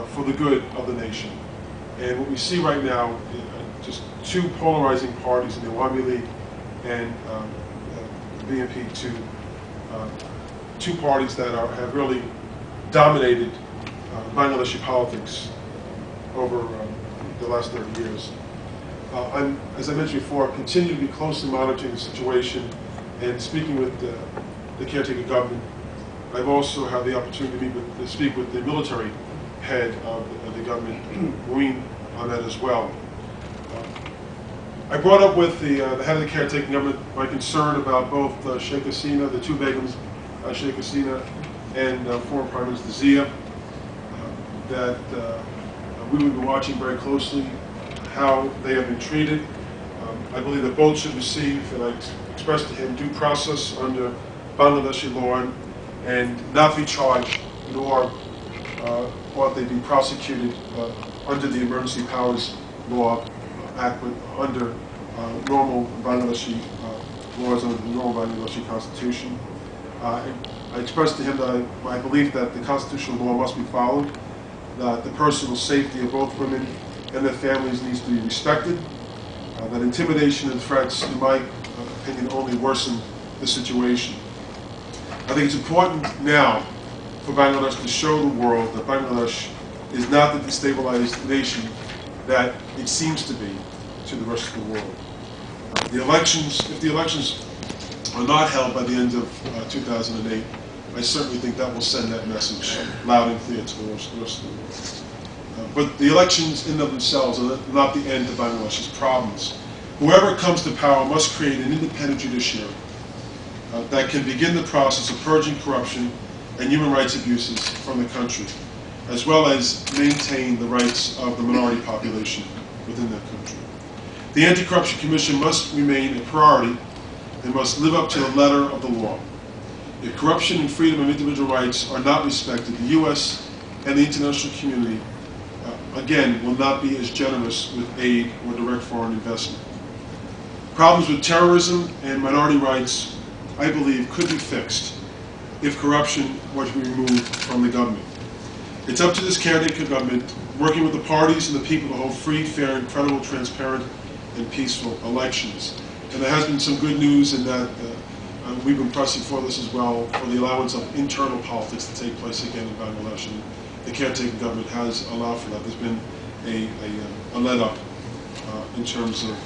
for the good of the nation. And what we see right now is just two polarizing parties in the Awami League and the BNP, two parties that have really dominated Bangladeshi politics over the last 30 years. As I mentioned before, I continue to be closely monitoring the situation and speaking with the caretaker government. I've also had the opportunity to speak with the military head of the government, Marine, on that as well. I brought up with the head of the caretaking government my concern about both Sheikh Hasina, the two Begums, Sheikh Hasina and former Prime Minister Zia, that we would be watching very closely how they have been treated. I believe that both should receive, and I expressed to him, due process under Bangladeshi law and not be charged, nor ought they be prosecuted under the Emergency Powers Law Act, but under normal Bangladeshi laws, under the normal Bangladeshi Constitution. I expressed to him that my belief that the constitutional law must be followed, that the personal safety of both women and their families needs to be respected, that intimidation and threats, in my opinion, only worsen the situation. I think it's important now for Bangladesh to show the world that Bangladesh is not the destabilized nation that it seems to be to the rest of the world. The elections, if the elections are not held by the end of 2008, I certainly think that will send that message loud and clear to the rest of the world. But the elections in and of themselves are not the end of Bangladesh's problems. Whoever comes to power must create an independent judiciary that can begin the process of purging corruption and human rights abuses from the country, as well as maintain the rights of the minority population within that country. The Anti-Corruption Commission must remain a priority and must live up to the letter of the law. If corruption and freedom of individual rights are not respected, the U.S. and the international community, again, will not be as generous with aid or direct foreign investment. Problems with terrorism and minority rights, I believe, could be fixed if corruption were to be removed from the government. It's up to this caretaker government, working with the parties and the people, to hold free, fair, and credible, transparent, and peaceful elections. And there has been some good news in that we've been pressing for this as well, for the allowance of internal politics to take place again in Bangladesh. And the caretaker government has allowed for that. There's been a let up in terms of